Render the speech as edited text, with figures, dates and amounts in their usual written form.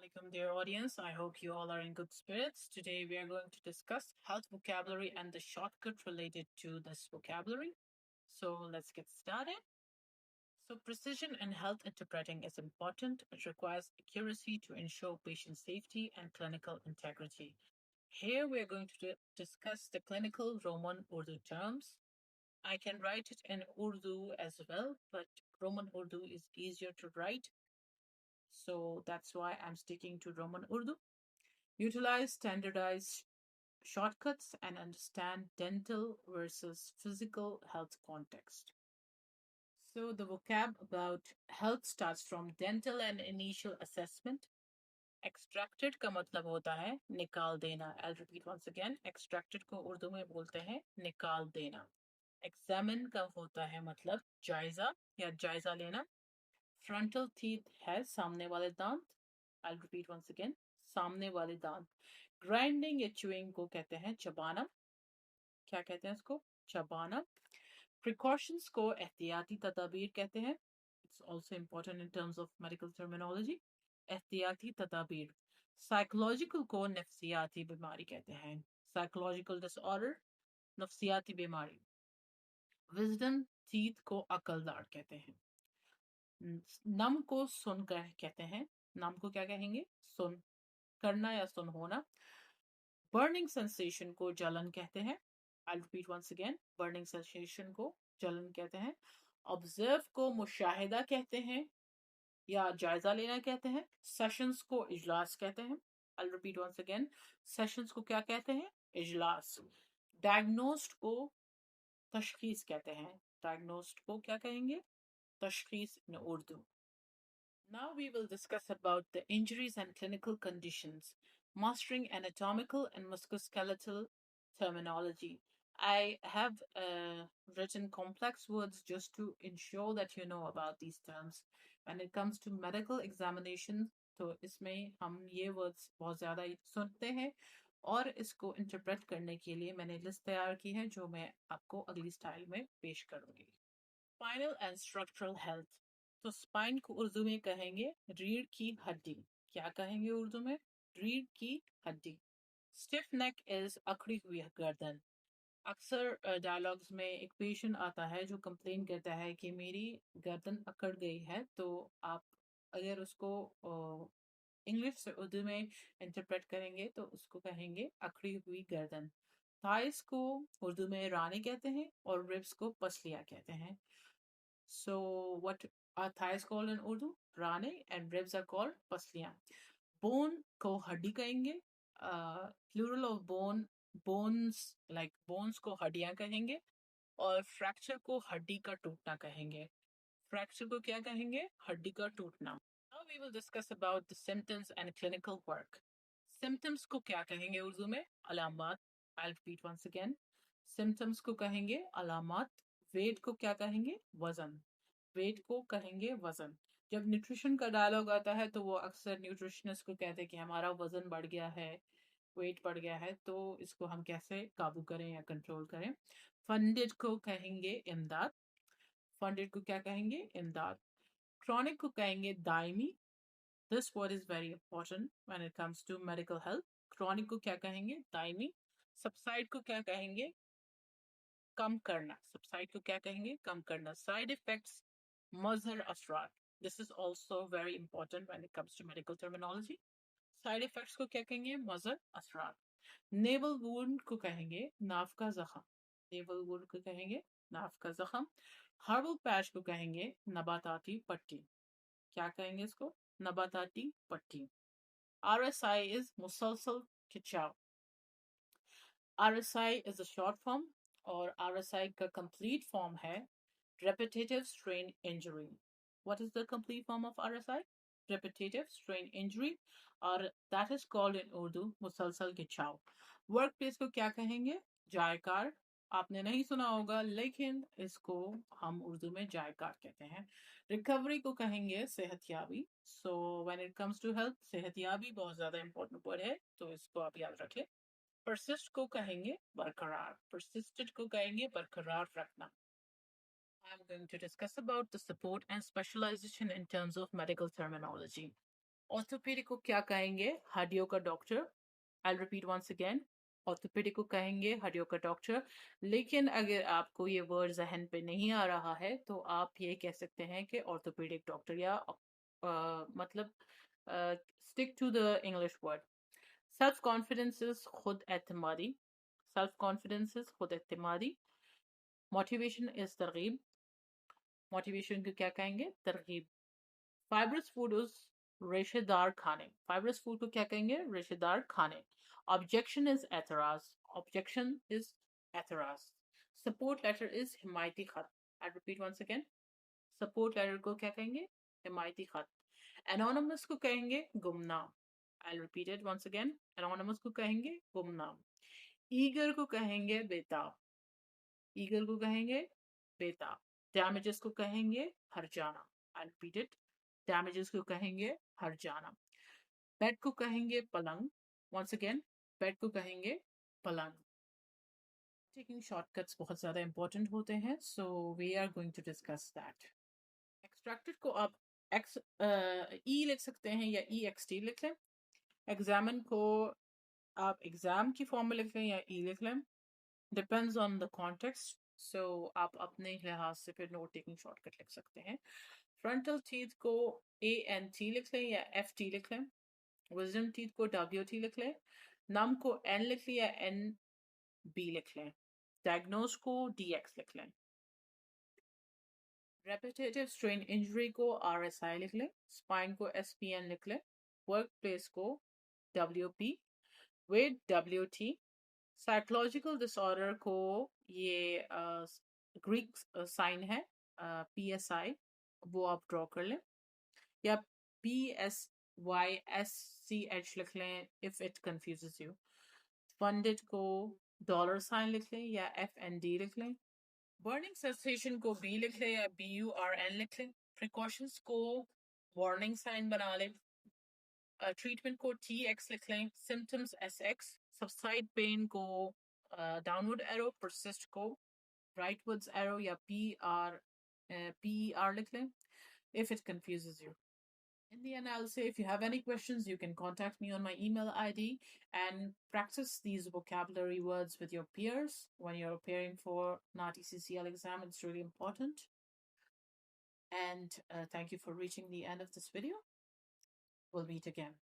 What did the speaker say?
Assalamualaikum, dear audience. I hope you all are in good spirits. Today, we are going to discuss health vocabulary and the shortcut related to this vocabulary. So, let's get started. So, precision in health interpreting is important. It requires accuracy to ensure patient safety and clinical integrity. Here, we are going to discuss the clinical Roman Urdu terms. I can write it in Urdu as well, but Roman Urdu is easier to write. So, that's why I'm sticking to Roman Urdu. Utilize standardized shortcuts and understand dental versus physical health context. So, the vocab about health starts from dental and initial assessment. Extracted का मतलब होता है निकाल देना. I'll repeat once again. Extracted को उर्दू में बोलते हैं निकाल देना. Examine का होता है मतलब जायजा या जायजा लेना. Frontal teeth है सामने वाले दांत. I'll repeat once again. सामने वाले दांत. ग्राइंडिंग या च्यूइंग को कहते हैं चबाना. क्या कहते हैं इसको? चबाना. प्रिकॉशंस को एहतियाती तदाबीर कहते हैं. It's also important in terms of medical terminology. एहतियाती तदाबीर. साइकोलॉजिकल को नफ्सियाती बीमारी कहते हैं. साइकोलॉजिकल डिसऑर्डर, नफ्सियाती बीमारी. विजडम टीथ को अकलदार कहते हैं. नम को सुनकर कहते हैं. नम को क्या कहेंगे? सुन करना या सुन होना. बर्निंग सेंसेशन को जलन कहते हैं. I'll repeat once again. Burning sensation को जलन कहते हैं. ऑब्जर्व को मुशाहिदा कहते हैं या जायजा लेना कहते हैं. सेशंस को इजलास कहते हैं. I'll repeat once again. Sessions को क्या कहते हैं? इजलास. डायग्नोस्ड को तशखीस कहते हैं. डायग्नोस्ड को क्या कहेंगे? तशखीस in Urdu. Now we will discuss about the injuries and clinical conditions, mastering anatomical and musculoskeletal terminology. I have written complex words just to ensure that you know about these terms. When it comes to medical examination, तो इसमें हम ये words बहुत ज़्यादा सुनते हैं और इसको इंटरप्रेट करने के लिए मैंने लिस्ट तैयार की है जो मैं आपको अगली स्टाइल में पेश करूंगी. Spinal and structural health. तो स्पाइन को उर्दू में कहेंगे रीढ़ की हड्डी. क्या कहेंगे उर्दू में? रीढ़ की हड्डी. स्टिफ नेक इज अकड़ी हुई गर्दन. अक्सर डायलॉग्स में एक पेशेंट आता है जो कंप्लेन करता है कि मेरी गर्दन अकड़ गई है. तो आप अगर उसको इंग्लिश से उर्दू में इंटरप्रेट करेंगे तो उसको कहेंगे अकड़ी हुई गर्दन. थाइस को उर्दू में रानी कहते हैं और रिब्स को पसलियाँ कहते हैं. So what are thighs called in Urdu? Rane, and ribs are called pasliyan. Bone को हड्डी कहेंगे. Plural of bone, bones like bones को हड्डियां कहेंगे और fracture को हड्डी का टूटना कहेंगे. Fracture को क्या कहेंगे? हड्डी का टूटना. Now we will discuss about the symptoms and clinical work. Symptoms को क्या कहेंगे उर्दू में? अलामात. I'll repeat once again. Symptoms को कहेंगे अलामात. वेट को क्या कहेंगे? वजन. वेट को कहेंगे वजन. जब न्यूट्रिशन का डायलॉग आता है तो वो अक्सर न्यूट्रिशनिस्ट को कहते हैं कि हमारा वजन बढ़ गया है, वेट बढ़ गया है, तो इसको हम कैसे काबू करें या कंट्रोल करें. फंडेड को कहेंगे इमदाद. फंडेड को क्या कहेंगे? इमदाद. क्रॉनिक को कहेंगे दायमी. This word is very important when it comes to medical health. Chronic को क्या कहेंगे? दायमी. सबसाइड को क्या कहेंगे? कम करना. सबसाइड को क्या कहेंगे? कम करना. Side effects Mazhar Asrar. This is also very important when it comes to medical terminology. Side effects को क्या कहेंगे? मजहर असरार. नेवल वुंड को कहेंगे नाफ का जख्म. नेवल वुंड को कहेंगे नाफ का जख्म. हर्बल पैच को कहेंगे नबाताती पट्टी. क्या कहेंगे इसको? नबाताती पट्टी. RSI is मुसलसल खिंचाव. RSI is a short form और RSI का complete form है repetitive strain injury. What is the complete form of RSI? Repetitive strain injury, और that is called in Urdu मुसलसल खिंचाव. Workplace को क्या कहेंगे? जायकार. आपने नहीं सुना होगा लेकिन इसको हम उर्दू में जायकार कहते हैं. रिकवरी को कहेंगे सेहतयाबी. So when it comes to health, सेहतयाबी बहुत ज़्यादा important word है तो इसको आप याद रखें. Persist को कहेंगे बरकरार. Persisted को कहेंगे बरकरार रखना. I'm going to discuss about the support and specialization in terms of medical terminology. Orthopaedic को क्या कहेंगे? हड्डियों का doctor. I repeat once again, orthopaedic को कहेंगे हड्डियों का डॉक्टर। लेकिन अगर आपको ये वर्ड जहन पे नहीं आ रहा है तो आप ये कह सकते हैं कि ऑर्थोपेडिक डॉक्टर, या मतलब stick to the English word. Self confidence, खुद एतमादी। सेल्फ कॉन्फिडेंस, खुद एतमादी। मोटिवेशन इज तरगीब। मोटिवेशन को क्या कहेंगे? तरगीब। फाइब्रस फूड इज रेशेदार खाने। फाइब्रस फूड को क्या कहेंगे? रेशेदार खाने। ऑब्जेक्शन इज एतराज। ऑब्जेक्शन इज एतराज। सपोर्ट लेटर इज हिमायती खत। I repeat once again, support letter को क्या कहेंगे? हिमायती खत। एनोनिमस को कहेंगे गुमनाम। I repeat it once again, anonymous को कहेंगे गुमनाम। ईगर को कहेंगे बेताब। ईगर को कहेंगे बेताब। डैमेजेस को कहेंगे हरजाना। आई रिपीट इट, डैमेजेस को कहेंगे हरजाना। बेड को कहेंगे पलंग। वंस अगेन, बेड को कहेंगे पलंग। टेकिंग शॉर्टकट्स बहुत ज़्यादा इंपॉर्टेंट होते हैं, so we are going to discuss that. Extracted को आप एक्स ई लिख सकते हैं या ई एक्स टी लिख लें। एग्जामिन को आप एग्जाम की फॉर्म में लिख लें या ई लिख लें, डिपेंड्स ऑन द कॉन्टेक्स्ट। सो आप अपने लिहाज से फिर नोट टेकिंग शॉर्टकट लिख सकते हैं। फ्रंटल टीथ को ए एन टी लिख लें या एफ टी लिख लें। विजडम टीथ को डब्ल्यू टी लिख लें। नम को एन लिख लें या एन बी लिख लें। डायग्नोज को डी एक्स लिख लें। रेपिटेटिव स्ट्रेन इंजरी को आर एस आई लिख लें। स्पाइन को एस पी एन लिख लें। वर्क प्लेस को W P, weight W T. Psychological disorder को ये ग्रीक साइन है पी एस आई, वो आप ड्रॉ कर लें, या P S Y S C H लिख लें if it confuses you. Funded को डॉलर साइन लिख लें या एफ एन डी लिख लें। बर्निंग सेंसेशन को बी लिख लें या बी यू आर एन लिख लें। प्रिकॉशंस को वार्निंग साइन बना लें। ट्रीटमेंट को टी एक्स लिख लें। Symptoms S X. Subside pain को डाउनवर्ड एरो। परसिस्ट को राइटवर्ड्स एरो या पी आर लिख लें if it confuses you. In the end, I'll say if you have any questions, you can contact me on my email ID and practice these vocabulary words with your peers when you're preparing for NATI CCL exam. It's really important. And thank you for reaching the end of this video. We'll meet again.